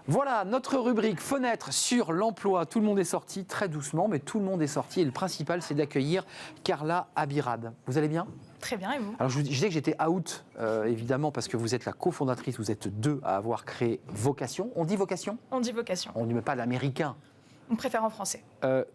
Voilà, notre rubrique fenêtre sur l'emploi. Tout le monde est sorti, très doucement, mais tout le monde est sorti. Et le principal, c'est d'accueillir Carla Abirad. Vous allez bien ? Très bien, et vous ? Alors, je disais que j'étais out, évidemment, parce que vous êtes la cofondatrice, vous êtes deux à avoir créé Vocation. On dit Vocation ? On dit Vocation. On ne dit même pas l'américain. On préfère en français.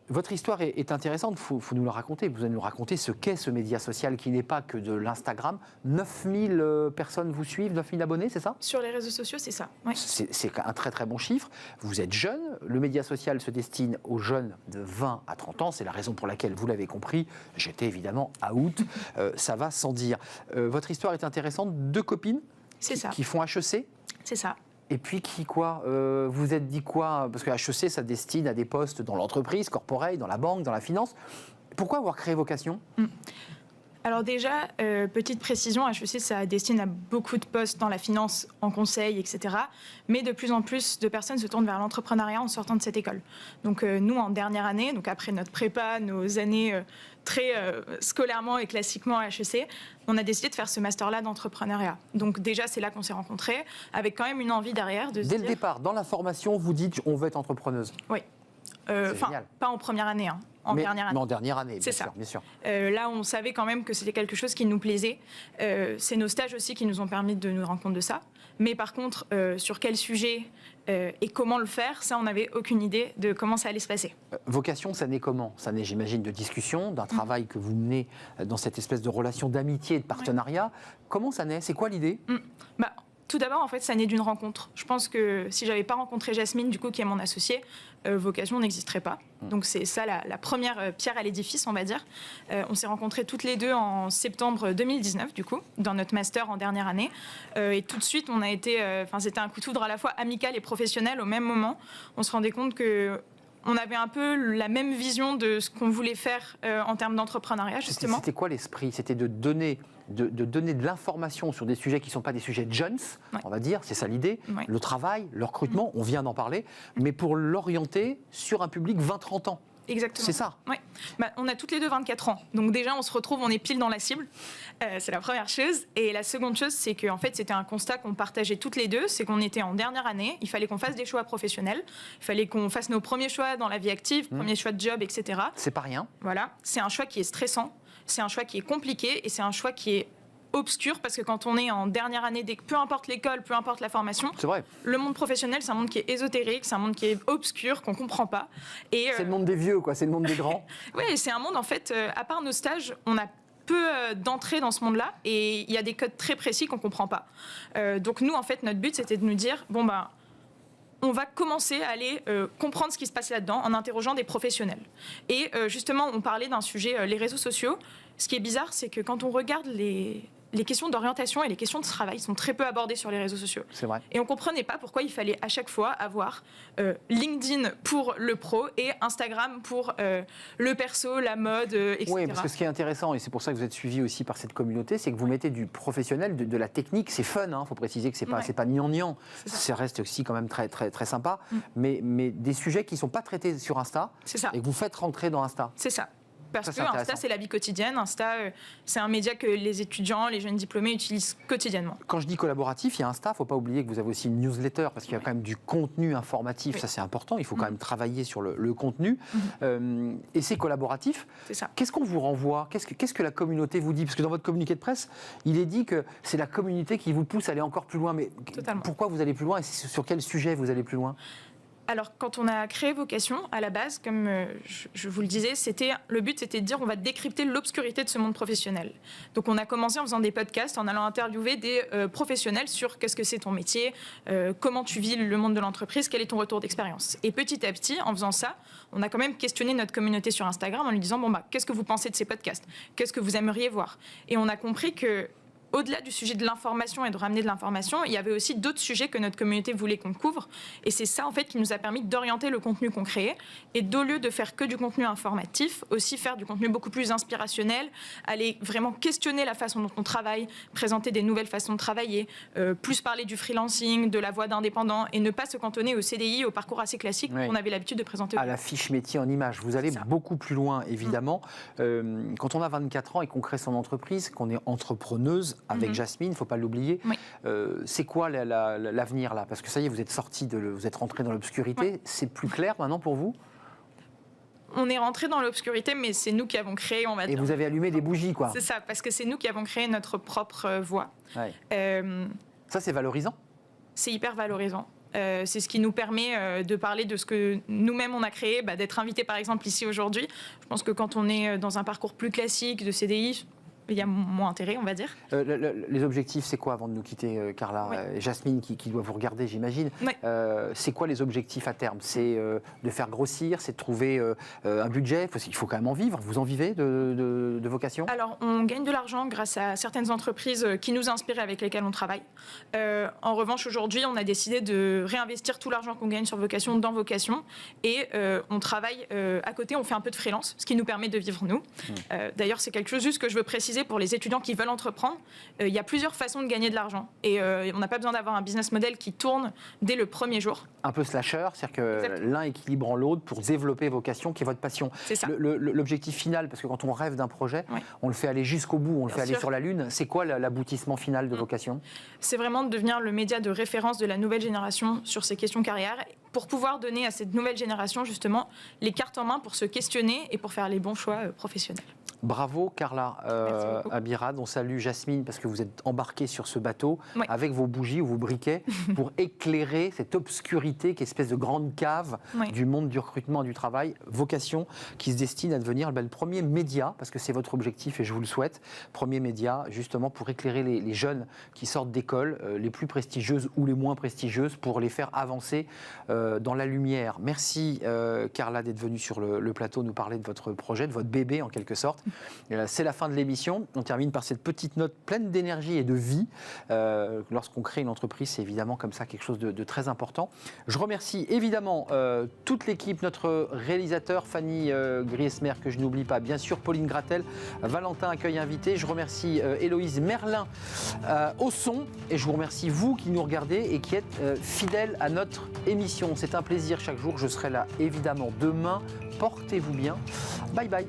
Votre histoire est intéressante, il faut nous la raconter. Vous allez nous raconter ce qu'est ce média social qui n'est pas que de l'Instagram. 9000 personnes vous suivent, 9000 abonnés, c'est ça ? Sur les réseaux sociaux, c'est ça. Oui. C'est un très très bon chiffre. Vous êtes jeune, le média social se destine aux jeunes de 20 à 30 ans. C'est la raison pour laquelle, vous l'avez compris, j'étais évidemment out. Ça va sans dire. Votre histoire est intéressante. Deux copines qui font HEC. C'est ça. Et puis qui quoi vous êtes dit quoi ? Parce que HEC, ça destine à des postes dans l'entreprise, corporate, dans la banque, dans la finance. Pourquoi avoir créé Vocation ? Alors déjà, petite précision, HEC, ça destine à beaucoup de postes dans la finance, en conseil, etc. Mais de plus en plus de personnes se tournent vers l'entrepreneuriat en sortant de cette école. Donc nous, en dernière année, donc après notre prépa, nos années très scolairement et classiquement à HEC, on a décidé de faire ce master-là d'entrepreneuriat. Donc déjà, c'est là qu'on s'est rencontrés, avec quand même une envie derrière de se dire... Dès le départ, dans la formation, vous dites on veut être entrepreneuse. Oui. Enfin, pas en première année, hein. Mais en dernière année, bien sûr. Là, on savait quand même que c'était quelque chose qui nous plaisait. C'est nos stages aussi qui nous ont permis de nous rendre compte de ça. Mais par contre, sur quel sujet et comment le faire, ça, on n'avait aucune idée de comment ça allait se passer. Vocation, ça naît comment ? Ça naît, j'imagine, de discussion, d'un travail que vous menez dans cette espèce de relation d'amitié et de partenariat. Comment ça naît ? C'est quoi l'idée ? Tout d'abord, en fait, ça naît d'une rencontre. Je pense que si j'avais pas rencontré Jasmine, du coup, qui est mon associée, Vocation n'existerait pas. Donc c'est ça la première pierre à l'édifice, on va dire. On s'est rencontrés toutes les deux en septembre 2019, du coup, dans notre master en dernière année. Et tout de suite, on a été... c'était un coup de foudre à la fois amical et professionnel au même moment. On se rendait compte que... On avait un peu la même vision de ce qu'on voulait faire en termes d'entrepreneuriat, justement. C'était quoi l'esprit ? C'était de donner de l'information sur des sujets qui ne sont pas des sujets jeunes, on va dire, c'est ça l'idée, le travail, le recrutement, on vient d'en parler, mais pour l'orienter sur un public 20-30 ans. Exactement. C'est ça. Oui. On a toutes les deux 24 ans. Donc déjà, on se retrouve, on est pile dans la cible. C'est la première chose. Et la seconde chose, c'est qu'en fait, c'était un constat qu'on partageait toutes les deux. C'est qu'on était en dernière année. Il fallait qu'on fasse des choix professionnels. Il fallait qu'on fasse nos premiers choix dans la vie active, premiers choix de job, etc. C'est pas rien. Voilà. C'est un choix qui est stressant. C'est un choix qui est compliqué. Et c'est un choix qui est obscur, parce que quand on est en dernière année, peu importe l'école, peu importe la formation, c'est vrai. Le monde professionnel, c'est un monde qui est ésotérique, c'est un monde qui est obscur, qu'on comprend pas. Et c'est le monde des vieux, quoi. C'est le monde des grands. Oui, c'est un monde, en fait, à part nos stages, on a peu d'entrée dans ce monde-là, et il y a des codes très précis qu'on comprend pas. Donc nous, en fait, notre but, c'était de nous dire, on va commencer à aller comprendre ce qui se passe là-dedans en interrogeant des professionnels. Et justement, on parlait d'un sujet, les réseaux sociaux. Ce qui est bizarre, c'est que quand on regarde les questions d'orientation et les questions de travail sont très peu abordées sur les réseaux sociaux. C'est vrai. Et on ne comprenait pas pourquoi il fallait à chaque fois avoir LinkedIn pour le pro et Instagram pour le perso, la mode, etc. Oui, parce que ce qui est intéressant, et c'est pour ça que vous êtes suivi aussi par cette communauté, c'est que vous mettez du professionnel, de la technique. C'est fun, il faut préciser que c'est pas gnangnan. Ça reste aussi quand même très, très, très sympa. Mais des sujets qui ne sont pas traités sur Insta et que vous faites rentrer dans Insta. C'est ça. Parce que Insta, c'est la vie quotidienne. Insta, c'est un média que les étudiants, les jeunes diplômés utilisent quotidiennement. Quand je dis collaboratif, il y a Insta. Il ne faut pas oublier que vous avez aussi une newsletter, parce qu'il y a quand même du contenu informatif. Ça, c'est important. Il faut quand même travailler sur le contenu. Et c'est collaboratif. C'est ça. Qu'est-ce qu'on vous renvoie ? Qu'est-ce que la communauté vous dit ? Parce que dans votre communiqué de presse, il est dit que c'est la communauté qui vous pousse à aller encore plus loin. Mais pourquoi vous allez plus loin ? Et sur quel sujet vous allez plus loin ? Alors, quand on a créé Vocation, à la base, comme je vous le disais, le but, c'était de dire on va décrypter l'obscurité de ce monde professionnel. Donc, on a commencé en faisant des podcasts, en allant interviewer des professionnels sur qu'est-ce que c'est ton métier, comment tu vis le monde de l'entreprise, quel est ton retour d'expérience. Et petit à petit, en faisant ça, on a quand même questionné notre communauté sur Instagram en lui disant qu'est-ce que vous pensez de ces podcasts ? Qu'est-ce que vous aimeriez voir ? Et on a compris que au-delà du sujet de l'information et de ramener de l'information, il y avait aussi d'autres sujets que notre communauté voulait qu'on couvre. Et c'est ça, en fait, qui nous a permis d'orienter le contenu qu'on créait. Et d'au lieu de faire que du contenu informatif, aussi faire du contenu beaucoup plus inspirationnel, aller vraiment questionner la façon dont on travaille, présenter des nouvelles façons de travailler, plus parler du freelancing, de la voie d'indépendant, et ne pas se cantonner au CDI, au parcours assez classique qu'on avait l'habitude de présenter. À la fiche métier en image. Vous allez beaucoup plus loin, évidemment. Quand on a 24 ans et qu'on crée son entreprise, qu'on est entrepreneuse, avec Jasmine, il ne faut pas l'oublier. Oui. C'est quoi l'avenir là? Parce que ça y est, vous êtes sorti, vous êtes rentré dans l'obscurité. Oui. C'est plus clair maintenant pour vous? On est rentré dans l'obscurité, mais c'est nous qui avons créé, on va dire. Et vous avez allumé des bougies, quoi. C'est ça, parce que c'est nous qui avons créé notre propre voie. Ouais. Euh, Ça, c'est valorisant? c'est hyper valorisant. C'est ce qui nous permet de parler de ce que nous-mêmes on a créé, d'être invité par exemple ici aujourd'hui. Je pense que quand on est dans un parcours plus classique de CDI, il y a moins intérêt, on va dire. Les objectifs, c'est quoi avant de nous quitter, Carla? Oui. Jasmine qui doit vous regarder, j'imagine. Oui. C'est quoi les objectifs à terme? C'est de faire grossir, c'est de trouver un budget. Il faut quand même en vivre. Vous en vivez de vocation? Alors, on gagne de l'argent grâce à certaines entreprises qui nous inspirent et avec lesquelles on travaille. En revanche, aujourd'hui, on a décidé de réinvestir tout l'argent qu'on gagne sur vocation dans vocation. Et on travaille à côté, on fait un peu de freelance, ce qui nous permet de vivre nous. D'ailleurs, c'est quelque chose juste que je veux préciser pour les étudiants qui veulent entreprendre. Il y a plusieurs façons de gagner de l'argent. Et on n'a pas besoin d'avoir un business model qui tourne dès le premier jour. Un peu slasher, c'est-à-dire que Exactement. l'un équilibrant l'autre pour développer vocation, qui est votre passion. C'est ça. L'objectif final, parce que quand on rêve d'un projet, Oui. on le fait aller jusqu'au bout, on le Bien fait aller sûr. sur la Lune. C'est quoi l'aboutissement final de vocation? C'est vraiment de devenir le média de référence de la nouvelle génération sur ces questions carrière pour pouvoir donner à cette nouvelle génération justement les cartes en main pour se questionner et pour faire les bons choix professionnels. Bravo Carla Merci beaucoup. Abirad, on salue Jasmine parce que vous êtes embarquée sur ce bateau Oui. avec vos bougies ou vos briquets pour éclairer cette obscurité qui est espèce de grande cave Oui. du monde du recrutement et du travail, vocation qui se destine à devenir le premier média, parce que c'est votre objectif et je vous le souhaite, premier média justement pour éclairer les jeunes qui sortent d'école, les plus prestigieuses ou les moins prestigieuses, pour les faire avancer dans la lumière. Merci Carla d'être venue sur le plateau nous parler de votre projet, de votre bébé en quelque sorte. C'est la fin de l'émission. On termine par cette petite note pleine d'énergie et de vie. Lorsqu'on crée une entreprise, c'est évidemment comme ça quelque chose de très important. Je remercie évidemment toute l'équipe, notre réalisateur Fanny Griesmer, que je n'oublie pas, bien sûr Pauline Gratel, Valentin Accueil Invité. Je remercie Héloïse Merlin au son, et je vous remercie vous qui nous regardez et qui êtes fidèles à notre émission. C'est un plaisir chaque jour. Je serai là évidemment demain. Portez-vous bien. Bye bye.